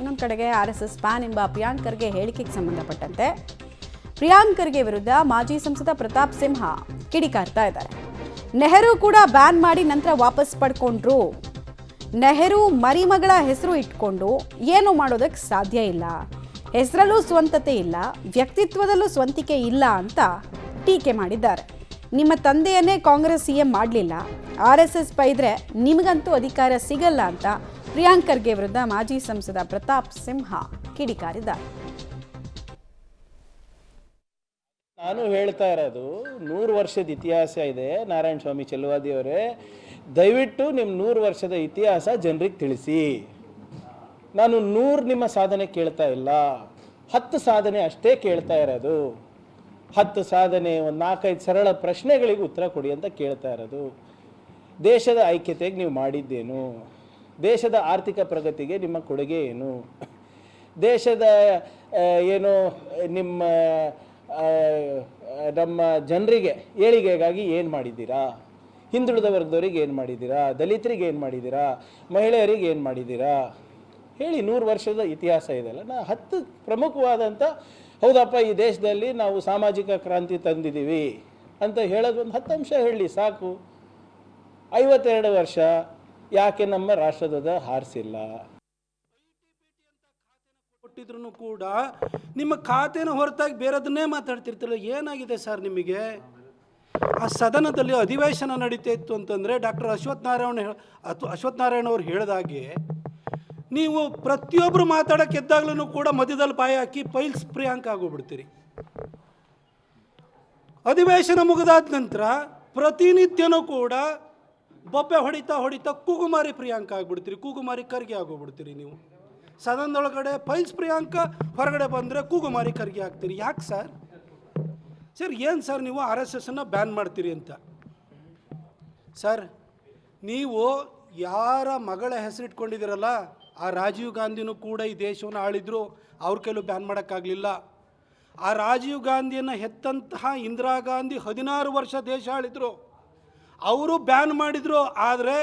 ಇನ್ನೊಂದು ಕಡೆಗೆ RSS ban ಎಂಬ ಪ್ರಿಯಾಂಕ್ ಖರ್ಗೆ ಹೇಳಿಕೆಗೆ ಸಂಬಂಧಪಟ್ಟಂತೆ ಪ್ರಿಯಾಂಕ್ ಖರ್ಗೆ ವಿರುದ್ಧ ಮಾಜಿ ಸಂಸದ ಪ್ರತಾಪ್ ಸಿಂಹ ಕಿಡಿಕಾರ್ತಾ ಇದ್ದಾರೆ. ನೆಹರು ಕೂಡ ಬ್ಯಾನ್ ಮಾಡಿ ನಂತರ ವಾಪಸ್ ಪಡ್ಕೊಂಡ್ರು. ನೆಹರು ಮರಿಮಗಳ ಹೆಸರು ಇಟ್ಕೊಂಡು ಏನು ಮಾಡೋದಕ್ಕೆ ಸಾಧ್ಯ ಇಲ್ಲ, ಹೆಸರಲ್ಲೂ ಸ್ವಂತತೆ ಇಲ್ಲ, ವ್ಯಕ್ತಿತ್ವದಲ್ಲೂ ಸ್ವಂತಿಕೆ ಇಲ್ಲ ಅಂತ ಟೀಕೆ ಮಾಡಿದ್ದಾರೆ. ನಿಮ್ಮ ತಂದೆಯನ್ನೇ ಕಾಂಗ್ರೆಸ್ CM ಮಾಡಲಿಲ್ಲ, RSS ಬೈದ್ರೆ ನಿಮಗಂತೂ ಅಧಿಕಾರ ಸಿಗಲ್ಲ ಅಂತ ಪ್ರಿಯಾಂಕ್ ಖರ್ಗೆ ವಿರುದ್ಧ ಮಾಜಿ ಸಂಸದ ಪ್ರತಾಪ್ ಸಿಂಹ ಕಿಡಿಕಾರಿದ್ದಾರೆ. ನಾನು ಹೇಳ್ತಾ ಇರೋದು 100 ವರ್ಷದ ಇತಿಹಾಸ ಇದೆ. ನಾರಾಯಣ ಸ್ವಾಮಿ ಚೆಲುವಾದಿ ಅವರೇ, ದಯವಿಟ್ಟು ನಿಮ್ಮ 100 ವರ್ಷದ ಇತಿಹಾಸ ಜನರಿಗೆ ತಿಳಿಸಿ. ನಾನು 100 ನಿಮ್ಮ ಸಾಧನೆ ಕೇಳ್ತಾ ಇಲ್ಲ, 10 ಸಾಧನೆ ಅಷ್ಟೇ ಕೇಳ್ತಾ ಇರೋದು. 10 ಸಾಧನೆ, ಒಂದು 4-5 ಸರಳ ಪ್ರಶ್ನೆಗಳಿಗೆ ಉತ್ತರ ಕೊಡಿ ಅಂತ ಕೇಳ್ತಾ ಇರೋದು. ದೇಶದ ಐಕ್ಯತೆಗೆ ನೀವು ಮಾಡಿದ್ದೇನು? ದೇಶದ ಆರ್ಥಿಕ ಪ್ರಗತಿಗೆ ನಿಮ್ಮ ಕೊಡುಗೆ ಏನು? ದೇಶದ ಏನು ನಮ್ಮ ಜನರಿಗೆ ಏಳಿಗೆಗಾಗಿ ಏನು ಮಾಡಿದ್ದೀರಾ? ಹಿಂದುಳಿದ ವರ್ಗದವರಿಗೆ ಏನು ಮಾಡಿದ್ದೀರಾ? ದಲಿತರಿಗೆ ಏನು ಮಾಡಿದ್ದೀರಾ? ಮಹಿಳೆಯರಿಗೆ ಏನು ಮಾಡಿದ್ದೀರಾ? ಹೇಳಿ. 100 ವರ್ಷದ ಇತಿಹಾಸ ಇದೆಯಲ್ಲ, ನಾ 10 ಪ್ರಮುಖವಾದಂಥ, ಹೌದಪ್ಪ ಈ ದೇಶದಲ್ಲಿ ನಾವು ಸಾಮಾಜಿಕ ಕ್ರಾಂತಿ ತಂದಿದ್ದೀವಿ ಅಂತ ಹೇಳೋದು ಒಂದು 10 ಅಂಶ ಹೇಳಿ ಸಾಕು. 52 ವರ್ಷ ಯಾಕೆ ನಮ್ಮ ರಾಷ್ಟ್ರಧ್ವಜ ಹಾರಿಸಿಲ್ಲ? ಕೊಟ್ಟಿದ್ರು ಕೂಡ ನಿಮ್ಮ ಖಾತೆನ ಹೊರತಾಗಿ ಬೇರೆದನ್ನೇ ಮಾತಾಡ್ತಿರ್ತಿರಲ್ಲ, ಏನಾಗಿದೆ ಸರ್ ನಿಮಗೆ? ಆ ಸದನದಲ್ಲಿ ಅಧಿವೇಶನ ನಡೀತಾ ಇತ್ತು ಅಂತಂದರೆ ಡಾಕ್ಟರ್ ಅಶ್ವಥ್ ನಾರಾಯಣ ಅವರು ಹೇಳಿದಾಗೆ ನೀವು ಪ್ರತಿಯೊಬ್ಬರು ಮಾತಾಡೋಕ್ಕೆ ಎದ್ದಾಗ್ಲೂ ಕೂಡ ಮಧ್ಯದಲ್ಲಿ ಬಾಯಿ ಹಾಕಿ ಪೈಲ್ಸ್ ಪ್ರಿಯಾಂಕ್ ಆಗೋಗ್ಬಿಡ್ತೀರಿ. ಅಧಿವೇಶನ ಮುಗಿದಾದ ನಂತರ ಪ್ರತಿನಿತ್ಯನೂ ಕೂಡ ಬೊಬ್ಬೆ ಹೊಡಿತಾ ಕೂಗುಮಾರಿ ಪ್ರಿಯಾಂಕ ಆಗಿಬಿಡ್ತೀರಿ, ಕೂಗುಮಾರಿ ಖರ್ಗೆ ಆಗೋಗ್ಬಿಡ್ತೀರಿ. ನೀವು ಸದನದೊಳಗಡೆ ಪೈಲ್ಸ್ ಪ್ರಿಯಾಂಕ, ಹೊರಗಡೆ ಬಂದರೆ ಕೂಗುಮಾರಿ ಖರ್ಗೆ ಆಗ್ತೀರಿ. ಯಾಕೆ ಸರ್? ಸರ್ ಏನು ಸರ್ ನೀವು RSSನ್ನು ಬ್ಯಾನ್ ಮಾಡ್ತೀರಿ ಅಂತ? ಸರ್ ನೀವು ಯಾರ ಮಗಳ ಹೆಸರಿಟ್ಕೊಂಡಿದ್ದೀರಲ್ಲ, ಆ ರಾಜೀವ್ ಗಾಂಧಿನೂ ಕೂಡ ಈ ದೇಶವನ್ನು ಆಳಿದ್ರು, ಅವ್ರ ಕೈಲೂ ಬ್ಯಾನ್ ಮಾಡೋಕ್ಕಾಗಲಿಲ್ಲ. ಆ ರಾಜೀವ್ ಗಾಂಧಿಯನ್ನು ಹೆತ್ತಂತಹ ಇಂದಿರಾ ಗಾಂಧಿ 16 ವರ್ಷ ದೇಶ ಆಳಿದ್ರು, ಅವರು ಬ್ಯಾನ್ ಮಾಡಿದರು. ಆದರೆ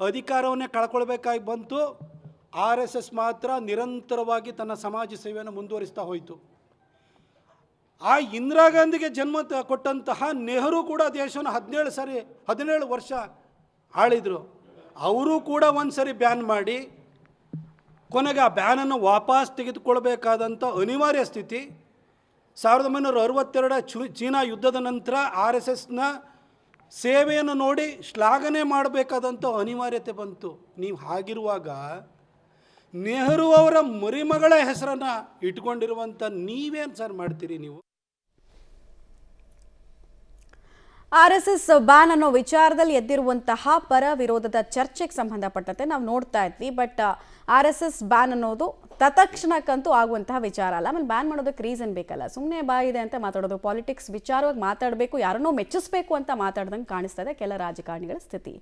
ಅಧಿಕಾರವನ್ನೇ ಕಳ್ಕೊಳ್ಬೇಕಾಗಿ ಬಂತು. RSS ಮಾತ್ರ ನಿರಂತರವಾಗಿ ತನ್ನ ಸಮಾಜ ಸೇವೆಯನ್ನು ಮುಂದುವರಿಸ್ತಾ ಹೋಯಿತು. ಆ ಇಂದಿರಾ ಗಾಂಧಿಗೆ ಜನ್ಮ ಕೊಟ್ಟಂತಹ ನೆಹರು ಕೂಡ ದೇಶವನ್ನು 17 ವರ್ಷ ಆಳಿದರು. ಅವರು ಕೂಡ ಒಂದು ಸರಿ ಬ್ಯಾನ್ ಮಾಡಿ ಕೊನೆಗೆ ಆ ಬ್ಯಾನನ್ನು ವಾಪಸ್ ತೆಗೆದುಕೊಳ್ಬೇಕಾದಂಥ ಅನಿವಾರ್ಯ ಸ್ಥಿತಿ 1962 ಚೀನಾ ಯುದ್ಧದ ನಂತರ RSSನ ಸೇವೆಯನ್ನು ನೋಡಿ ಶ್ಲಾಘನೆ ಮಾಡಬೇಕಾದಂಥ ಅನಿವಾರ್ಯತೆ ಬಂತು. ನೀವು ಹಾಗಿರುವಾಗ ನೆಹರು ಅವರ ಮರಿಮಗಳ ಹೆಸರನ್ನು ಇಟ್ಕೊಂಡಿರುವಂಥ ನೀವೇನು ಸರ್ ಮಾಡ್ತೀರಿ ನೀವು? RSS ಬ್ಯಾನ್ ಅನ್ನೋ ವಿಚಾರದಲ್ಲಿ ಎದ್ದಿರುವಂತಹ ಪರ ವಿರೋಧದ ಚರ್ಚೆಗೆ ಸಂಬಂಧಪಟ್ಟಂತೆ ನಾವು ನೋಡ್ತಾ ಇದ್ವಿ. ಬಟ್ RSS ಬ್ಯಾನ್ ಅನ್ನೋದು ತತ್ಕ್ಷಣಕ್ಕಂತೂ ಆಗುವಂತಹ ವಿಚಾರ ಅಲ್ಲ. ಆಮೇಲೆ ಬ್ಯಾನ್ ಮಾಡೋದಕ್ಕೆ ರೀಸನ್ ಬೇಕಲ್ಲ, ಸುಮ್ಮನೆ ಬಾಯಿದೆ ಅಂತ ಮಾತಾಡೋದು, ಪಾಲಿಟಿಕ್ಸ್ ವಿಚಾರವಾಗಿ ಮಾತಾಡಬೇಕು, ಯಾರನ್ನೋ ಮೆಚ್ಚಿಸ್ಬೇಕು ಅಂತ ಮಾತಾಡ್ದಂಗೆ ಕಾಣಿಸ್ತಾ ಇದೆ ಕೆಲ ರಾಜಕಾರಣಿಗಳ ಸ್ಥಿತಿ.